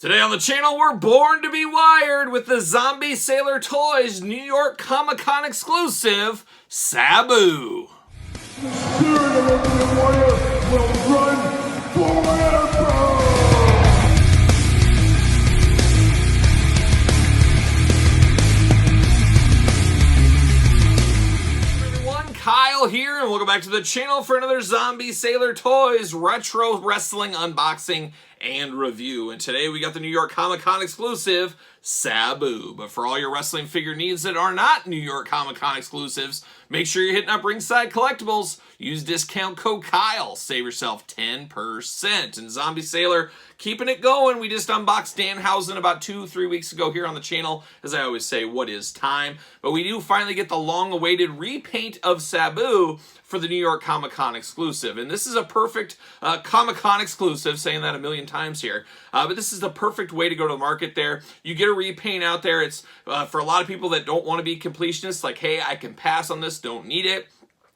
Today on the channel, we're born to be wired with the Zombie Sailor Toys New York Comic-Con exclusive, Sabu. The spirit of Ultimate Warrior will run forever! Everyone, Kyle here, and welcome back to the channel for another Zombie Sailor Toys retro wrestling unboxing and review. And today we got the New York Comic-Con exclusive, Sabu. But for all your wrestling figure needs that are not New York Comic-Con exclusives, make sure you're hitting up Ringside Collectibles. Use discount code Kyle. Save yourself 10%. And Zombie Sailor, keeping it going. We just unboxed Danhausen about 2-3 weeks ago here on the channel. As I always say, what is time? But we do finally get the long-awaited repaint of Sabu for the New York Comic-Con exclusive. And this is a perfect Comic-Con exclusive, saying that a million times here. But this is the perfect way to go to the market there. You get a repaint out there. It's for a lot of people that don't want to be completionists, like, hey, I can pass on this, don't need it.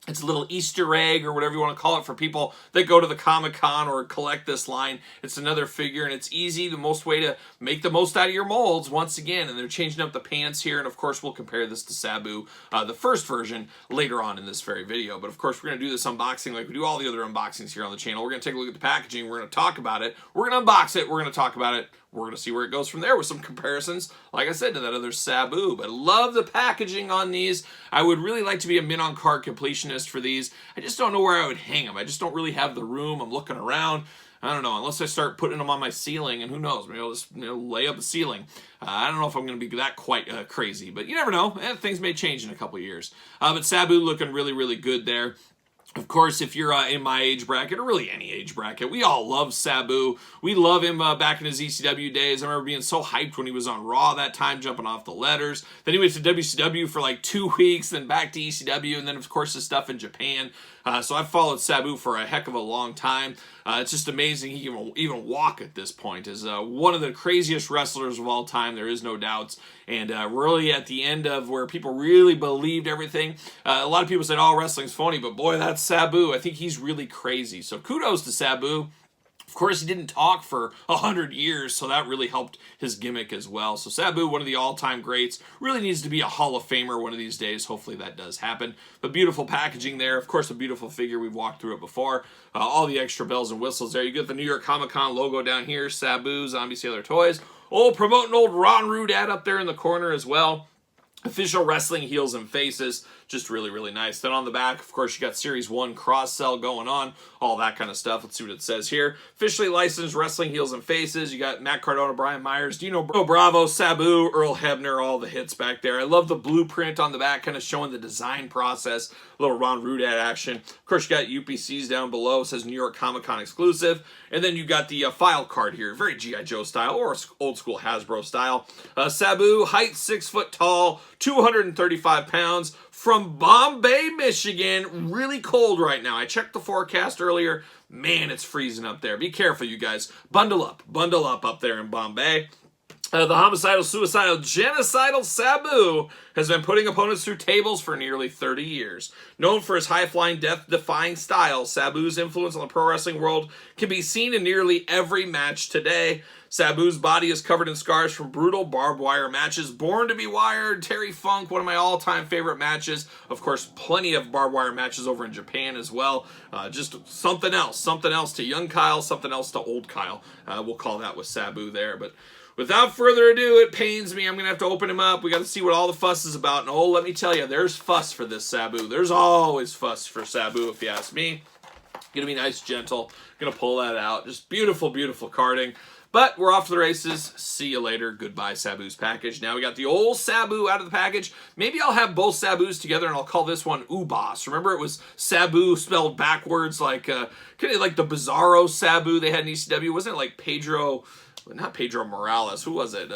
It's a little Easter egg or whatever you want to call it for people that go to the Comic-Con or collect this line. It's another figure, and it's easy, the most way to make the most out of your molds once again. And they're changing up the pants here, and of course we'll compare this to Sabu, the first version, later on in this very video. But of course we're going to do this unboxing like we do all the other unboxings here on the channel. We're going to take a look at the packaging, we're going to talk about it, we're going to unbox it, we're going to talk about it. We're going to see where it goes from there with some comparisons, like I said, to that other Sabu. But I love the packaging on these. I would really like to be a min-on-card completionist for these. I just don't know where I would hang them. I just don't really have the room. I'm looking around. I don't know, unless I start putting them on my ceiling, and who knows, maybe I'll just lay up the ceiling. I don't know if I'm going to be that quite crazy, but you never know. Things may change in a couple years. But Sabu looking really, really good there. Of course, if you're in my age bracket, or really any age bracket, we all love Sabu. We love him back in his ECW days. I remember being so hyped when he was on Raw that time, jumping off the letters. Then he went to WCW for like 2 weeks, then back to ECW, and then, of course, his stuff in Japan. So I've followed Sabu for a heck of a long time. It's just amazing he can even walk at this point. Is one of the craziest wrestlers of all time, there is no doubts. And really at the end of where people really believed everything, a lot of people said, oh, wrestling's phony, but boy, that's Sabu. I think he's really crazy. So kudos to Sabu. Of course, he didn't talk for 100 years, so that really helped his gimmick as well. So Sabu, one of the all-time greats, really needs to be a Hall of Famer one of these days. Hopefully that does happen. But beautiful packaging there. Of course, a beautiful figure. We've walked through it before. All the extra bells and whistles there. You get the New York Comic-Con logo down here. Sabu, Zombie Sailor Toys. Promoting old Ron Rude ad up there in the corner as well. Official wrestling heels and faces, just really, really nice. Then on the back, of course, you got Series 1 cross-sell going on, all that kind of stuff. Let's see what it says here. Officially licensed wrestling heels and faces. You got Matt Cardona, Brian Myers, Dino Bravo, Sabu, Earl Hebner, all the hits back there. I love the blueprint on the back, kind of showing the design process. A little Ron Rude ad action. Of course, you got UPCs down below. It says New York Comic-Con exclusive. And then you got the file card here. Very G.I. Joe style, or old school Hasbro style. Sabu, height 6 foot tall, 235 pounds, from Bombay, Michigan. Really cold right now. I checked the forecast earlier. Man, it's freezing up there. Be careful, you guys. Bundle up there in Bombay. The homicidal, suicidal, genocidal Sabu has been putting opponents through tables for nearly 30 years. Known for his high-flying, death-defying style, Sabu's influence on the pro wrestling world can be seen in nearly every match today. Sabu's body is covered in scars from brutal barbed wire matches. Born to be Wired, Terry Funk, one of my all-time favorite matches. Of course, plenty of barbed wire matches over in Japan as well. Just something else to young Kyle, something else to old Kyle. We'll call that with Sabu there, but without further ado, it pains me. I'm going to have to open him up. We got to see what all the fuss is about. And oh, let me tell you, there's fuss for this Sabu. There's always fuss for Sabu, if you ask me. Going to be nice, gentle. Going to pull that out. Just beautiful, beautiful carding. But we're off to the races. See you later. Goodbye, Sabu's package. Now we got the old Sabu out of the package. Maybe I'll have both Sabus together and I'll call this one Ubas. Remember, it was Sabu spelled backwards, like kind of like the Bizarro Sabu they had in ECW. Wasn't it like Pedro? Not Pedro Morales. Who was it?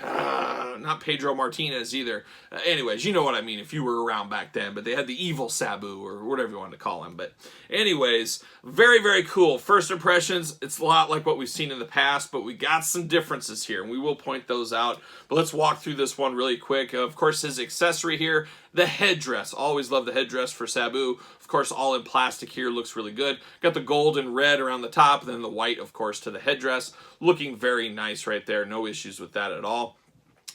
Not Pedro Martinez either. Anyways, you know what I mean if you were around back then. But they had the evil Sabu or whatever you wanted to call him. But anyways, very, very cool. First impressions, it's a lot like what we've seen in the past, but we got some differences here, and we will point those out. But let's walk through this one really quick. Of course, his accessory here, The headdress, always love the headdress for Sabu. Of course, all in plastic here, looks really good. Got the gold and red around the top, and then the white, of course, to the headdress. Looking very nice right there, no issues with that at all.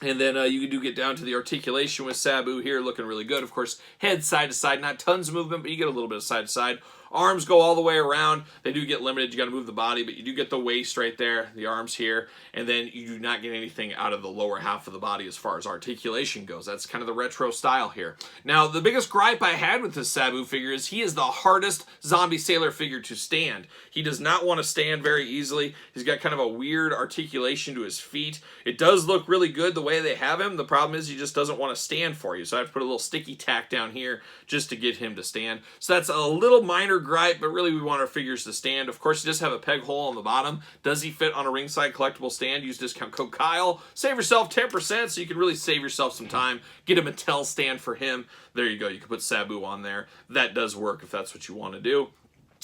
And then you do get down to the articulation with Sabu here, looking really good. Of course, head side to side, not tons of movement, but you get a little bit of side to side. Arms go all the way around. They do get limited. You got to move the body, but you do get the waist right there, the arms here, and then you do not get anything out of the lower half of the body as far as articulation goes. That's kind of the retro style here. Now, the biggest gripe I had with this Sabu figure is he is the hardest zombie sailor figure to stand. He does not want to stand very easily. He's got kind of a weird articulation to his feet. It does look really good the way they have him. The problem is he just doesn't want to stand for you, so I have to put a little sticky tack down here just to get him to stand. So that's a little minor gripe, but really we want our figures to stand. Of course, he does have a peg hole on the bottom. Does he fit on a ringside collectible stand? Use discount code Kyle. Save yourself 10%, so you can really save yourself some time. Get a Mattel stand for him. There you go. You can put Sabu on there. That does work if that's what you want to do.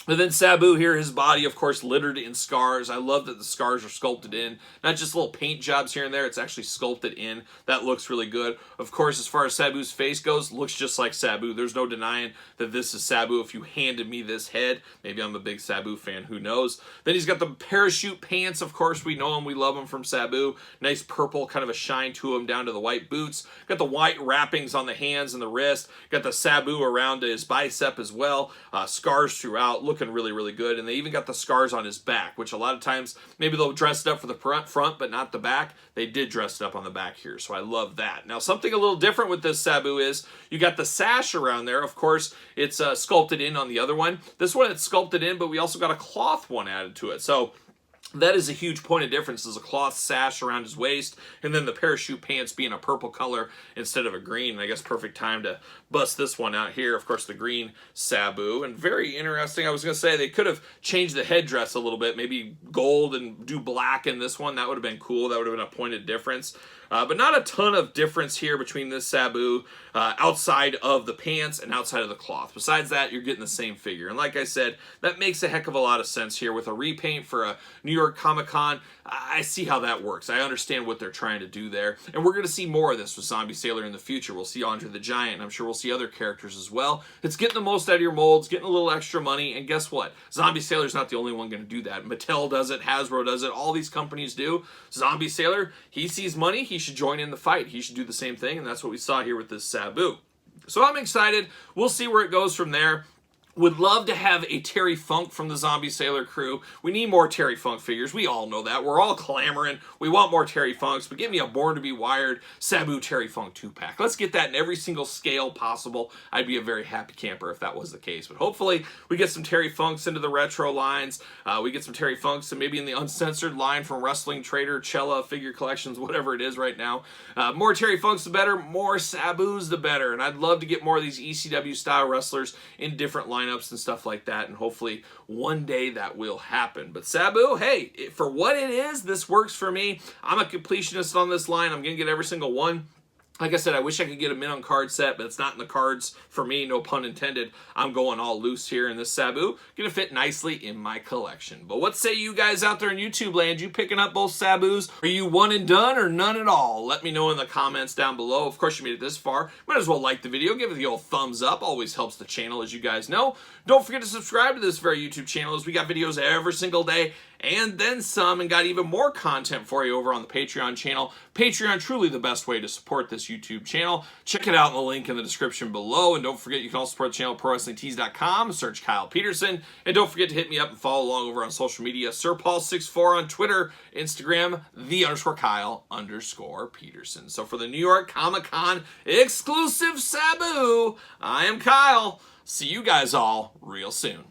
And then Sabu here, his body, of course, littered in scars. I love that the scars are sculpted in. Not just little paint jobs here and there. It's actually sculpted in. That looks really good. Of course, as far as Sabu's face goes, looks just like Sabu. There's no denying that this is Sabu. If you handed me this head, maybe I'm a big Sabu fan, who knows. Then he's got the parachute pants. Of course, we know him. We love him from Sabu. Nice purple, kind of a shine to him down to the white boots. Got the white wrappings on the hands and the wrist. Got the Sabu around his bicep as well. Scars throughout. Looking really, really good. And they even got the scars on his back, which a lot of times maybe they'll dress it up for the front, but not the back. They did dress it up on the back here, so I love that. Now, something a little different with this Sabu is you got the sash around there. Of course, it's sculpted in on the other one. This one, it's sculpted in, but we also got a cloth one added to it. So that is a huge point of difference. There's a cloth sash around his waist, and then the parachute pants being a purple color instead of a green. And I guess perfect time to bust this one out here. Of course, the green Sabu, and very interesting. I was going to say they could have changed the headdress a little bit, maybe gold and do black in this one. That would have been cool. That would have been a point of difference. But not a ton of difference here between this Sabu outside of the pants and outside of the cloth. Besides that, you're getting the same figure. And like I said, that makes a heck of a lot of sense here. With a repaint for a New York Comic Con, I see how that works. I understand what they're trying to do there. And we're going to see more of this with Zombie Sailor in the future. We'll see Andre the Giant, and I'm sure we'll see other characters as well. It's getting the most out of your molds, getting a little extra money, and guess what? Zombie Sailor's not the only one going to do that. Mattel does it, Hasbro does it, all these companies do. Zombie Sailor, he sees money, he should join in the fight. He should do the same thing, and that's what we saw here with this Sabu. So I'm excited. We'll see where it goes from there. Would love to have a Terry Funk from the Zombie Sailor crew. We need more Terry Funk figures. We all know that. We're all clamoring. We want more Terry Funks, but give me a Born to be Wired Sabu Terry Funk 2-pack. Let's get that in every single scale possible. I'd be a very happy camper if that was the case. But hopefully we get some Terry Funks into the retro lines. We get some Terry Funks and maybe in the uncensored line from Wrestling Trader, Cella, Figure Collections, whatever it is right now. More Terry Funks the better. More Sabus the better. And I'd love to get more of these ECW style wrestlers in different lineups and stuff like that, and hopefully one day that will happen. But Sabu, hey, for what it is, this works for me. I'm a completionist on this line. I'm gonna get every single one. Like I said, I wish I could get a min on card set, but it's not in the cards for me, no pun intended. I'm going all loose here in this Sabu. Gonna fit nicely in my collection. But what say you guys out there in YouTube land? You picking up both Sabus? Are you one and done or none at all? Let me know in the comments down below. Of course, you made it this far. Might as well like the video. Give it the old thumbs up. Always helps the channel, as you guys know. Don't forget to subscribe to this very YouTube channel, as we got videos every single day and then some, and got even more content for you over on the Patreon channel. Patreon, truly the best way to support this YouTube channel. Check it out in the link in the description below, and don't forget you can also support the channel at ProWrestlingTees.com, search Kyle Peterson, and don't forget to hit me up and follow along over on social media, SirPaul64 on Twitter, Instagram, _Kyle_Peterson. So for the New York Comic Con exclusive Sabu, I am Kyle. See you guys all real soon.